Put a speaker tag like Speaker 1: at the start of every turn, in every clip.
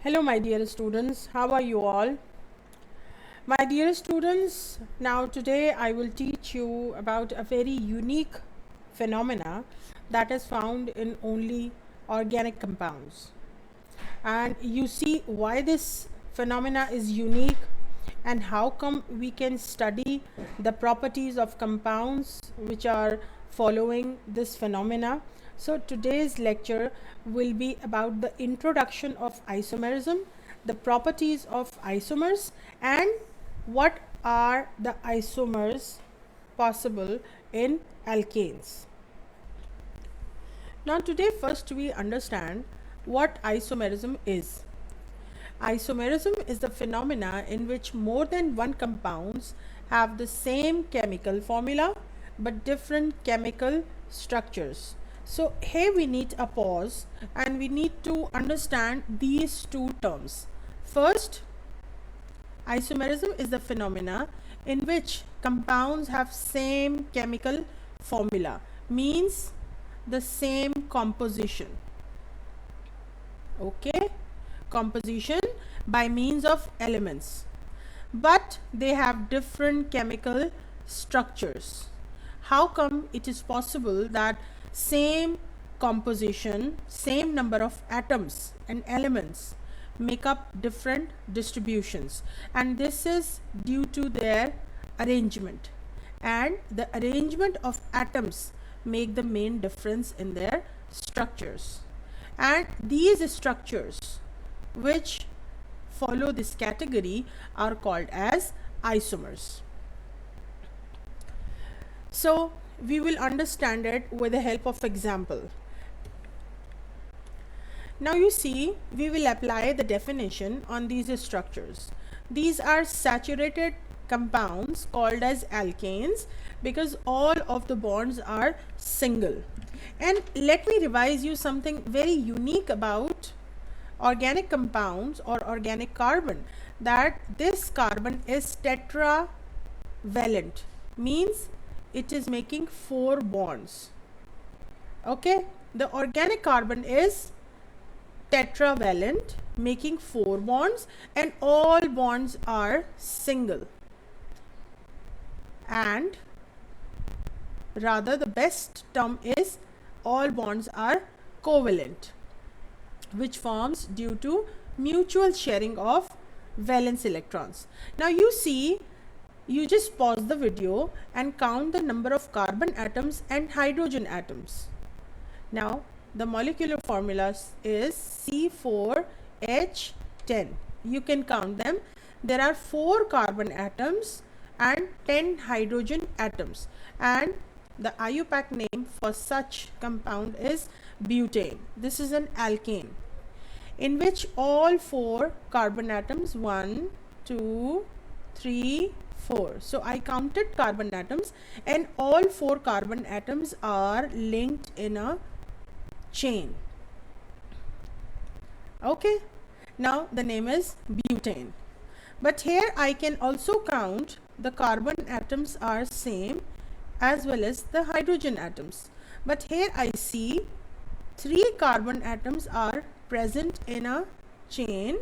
Speaker 1: Hello my dear students, how are you all? My dear students, now today I will teach you about a very unique phenomena that is found in only organic compounds. And you see why this phenomena is unique and how come we can study the properties of compounds which are following this phenomena. So today's lecture will be about the introduction of isomerism, the properties of isomers, and what are the isomers possible in alkanes. Now today first we understand what isomerism is. Isomerism is the phenomena in which more than one compounds have the same chemical formula but different chemical structures. So here we need a pause and we need to understand these two terms. First, isomerism is the phenomena in which compounds have same chemical formula, means the same composition. Okay, composition by means of elements, but they have different chemical structures. How come it is possible that same composition, same number of atoms and elements make up different distributions? And this is due to their arrangement, and the arrangement of atoms make the main difference in their structures. And these structures which follow this category are called as isomers. So we will understand it with the help of example. Now you see, we will apply the definition on these structures. These are saturated compounds called as alkanes because all of the bonds are single. And let me revise you something very unique about organic compounds or organic carbon, that this carbon is tetravalent, means it is making 4 bonds. Okay, the organic carbon is tetravalent, making 4 bonds, and all bonds are single. And rather, the best term is all bonds are covalent, which forms due to mutual sharing of valence electrons. Now you see, you just pause the video and count the number of carbon atoms and hydrogen atoms. Now the molecular formula is C4H10. You can count them. There are 4 carbon atoms and 10 hydrogen atoms, and the IUPAC name for such compound is butane. This is an alkane in which all 4 carbon atoms, 1, 2, 3, 4. So I counted carbon atoms, and all 4 carbon atoms are linked in a chain. Okay, now the name is butane. But here I can also count the carbon atoms are same as well as the hydrogen atoms. But here I see 3 carbon atoms are present in a chain,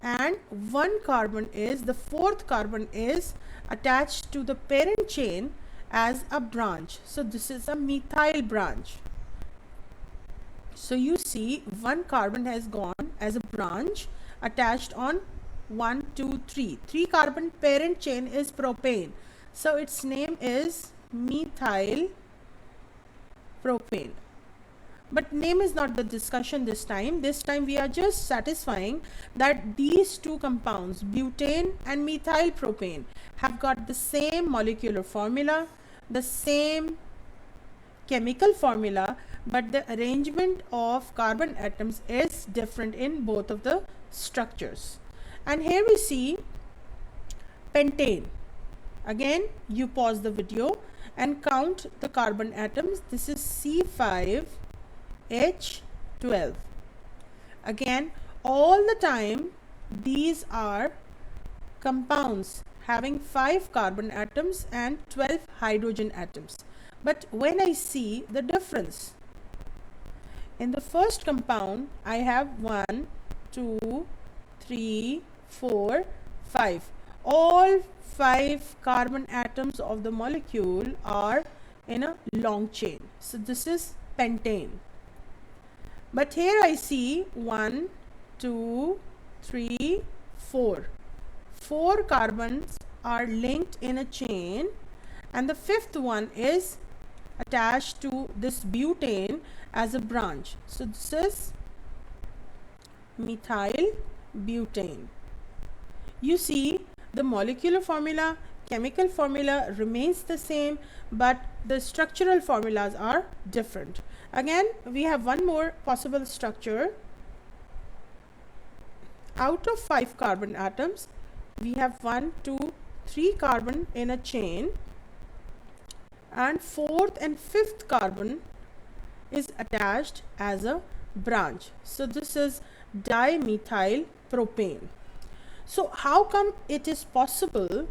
Speaker 1: and one carbon is, the 4th carbon is attached to the parent chain as a branch. So this is a methyl branch. So you see, one carbon has gone as a branch attached on 1, 2, 3. 3 carbon parent chain is propane. So its name is methyl propane. But name is not the discussion this time. This time we are just satisfying that these two compounds, butane and methyl propane, have got the same molecular formula, the same chemical formula, but the arrangement of carbon atoms is different in both of the structures. And here we see pentane. Again, you pause the video and count the carbon atoms. This is C5H12. Again, all the time these are compounds having 5 carbon atoms and 12 hydrogen atoms. But when I see the difference In the first compound, I have 1, 2, 3, 4, 5. All 5 carbon atoms of the molecule are in a long chain. So this is pentane. But here I see 1, 2, 3, 4. 4 carbons are linked in a chain, and the 5th one is attached to this butane as a branch. So this is methyl butane. You see, the molecular formula, chemical formula remains the same, but the structural formulas are different. Again, we have one more possible structure. Out of 5 carbon atoms, we have 1, 2, 3 carbon in a chain, and 4th and 5th carbon is attached as a branch. So this is dimethyl propane. So how come it is possible?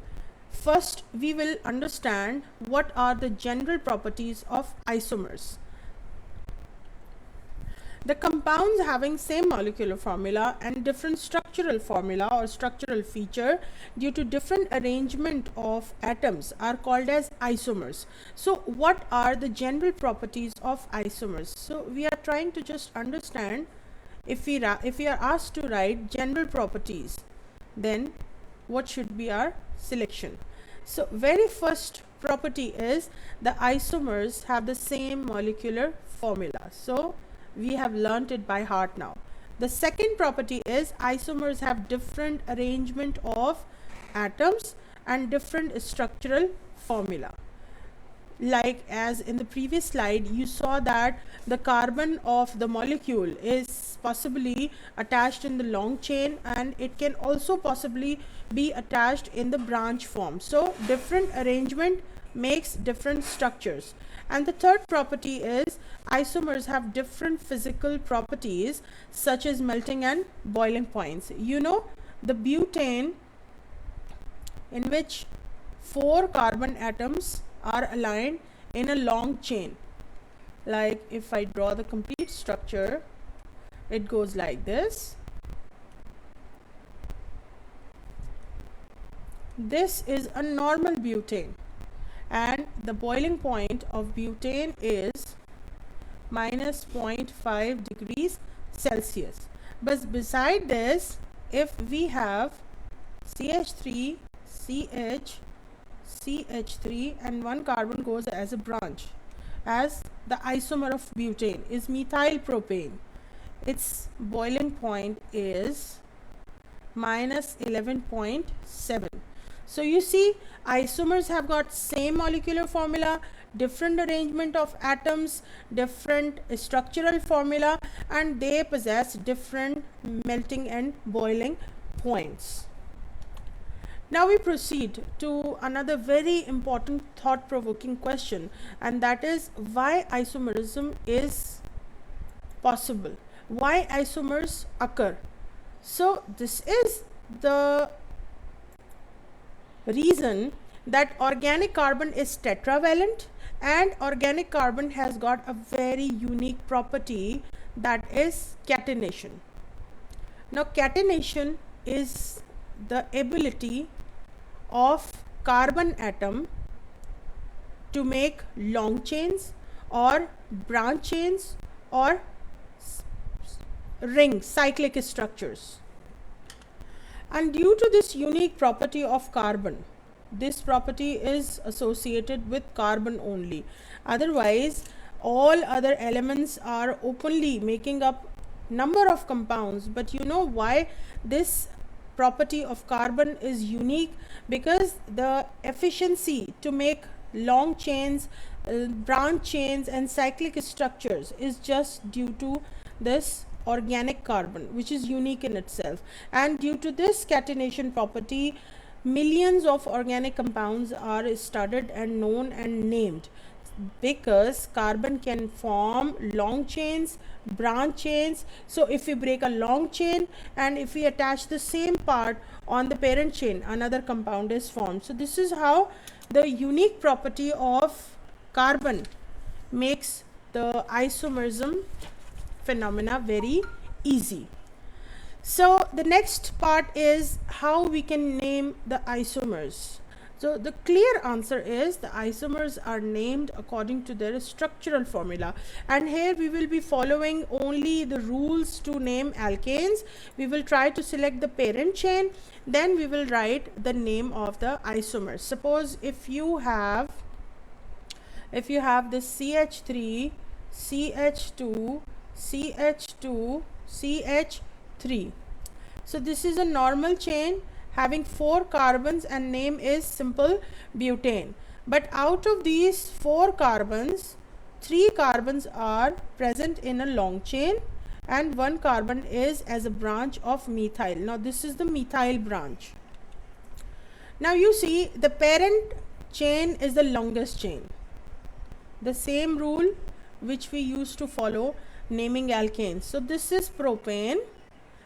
Speaker 1: First, we will understand what are the general properties of isomers. The compounds having same molecular formula and different structural formula or structural feature due to different arrangement of atoms are called as isomers. So what are the general properties of isomers? So we are trying to just understand, if we are asked to write general properties, then what should be our selection? So very first property is the isomers have the same molecular formula. So we have learnt it by heart now. The second property is isomers have different arrangement of atoms and different structural formula. Like as in the previous slide, you saw that the carbon of the molecule is possibly attached in the long chain, and it can also possibly be attached in the branch form. So different arrangement makes different structures. And the third property is isomers have different physical properties such as melting and boiling points. You know, the butane, in which 4 carbon atoms are aligned in a long chain. Like if I draw the complete structure, it goes like this. This is a normal butane, and the boiling point of butane is minus 0.5 degrees Celsius. But beside this, if we have CH3, CH, CH3, and 1 carbon goes as a branch, as the isomer of butane is methyl propane, its boiling point is minus 11.7. So you see, isomers have got same molecular formula, different arrangement of atoms, different structural formula, and they possess different melting and boiling points. Now we proceed to another very important thought-provoking question, and that is why isomerism is possible, why isomers occur. So this is the reason that organic carbon is tetravalent, and organic carbon has got a very unique property, that is catenation. Now catenation is the ability of carbon atom to make long chains or branch chains or ring cyclic structures. And due to this unique property of carbon, this property is associated with carbon only. Otherwise, all other elements are openly making up number of compounds. But you know why this property of carbon is unique? Because the efficiency to make long chains, branch chains, and cyclic structures is just due to this organic carbon, which is unique in itself. And due to this catenation property, millions of organic compounds are studied and known and named, because carbon can form long chains, branch chains. So if we break a long chain and if we attach the same part on the parent chain, another compound is formed. So this is how the unique property of carbon makes the isomerism phenomena very easy. So the next part is how we can name the isomers. So the clear answer is the isomers are named according to their structural formula, and here we will be following only the rules to name alkanes. We will try to select the parent chain, then we will write the name of the isomers. Suppose if you have this CH3, CH2, CH2, CH3. So this is a normal chain having 4 carbons and name is simple butane. But out of these 4 carbons, 3 carbons are present in a long chain and 1 carbon is as a branch of methyl. Now this is the methyl branch. Now you see the parent chain is the longest chain. The same rule which we used to follow naming alkanes. So this is propane,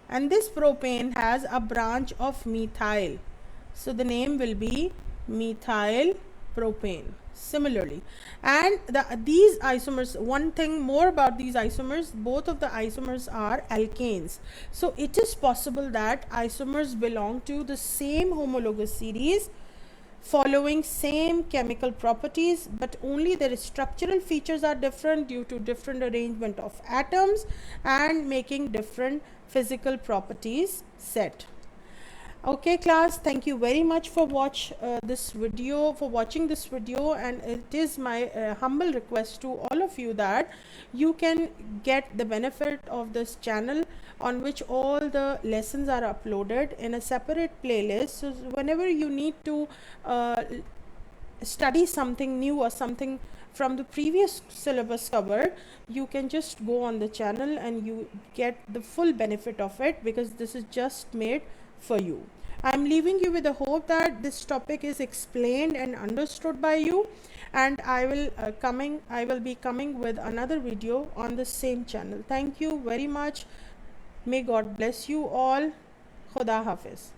Speaker 1: and this propane has a branch of methyl, so the name will be methyl propane. Similarly, and these isomers, one thing more about these isomers, both of the isomers are alkanes. So it is possible that isomers belong to the same homologous series following same chemical properties, but only their structural features are different due to different arrangement of atoms and making different physical properties set. Okay class, thank you very much for watching this video, and it is my humble request to all of you that you can get the benefit of this channel on which all the lessons are uploaded in a separate playlist. So whenever you need to study something new or something from the previous syllabus covered, you can just go on the channel and you get the full benefit of it, because this is just made for you. I'm leaving you with the hope that this topic is explained and understood by you, and I will be coming with another video on the same channel. Thank you very much. May God bless you all. Khuda Hafiz.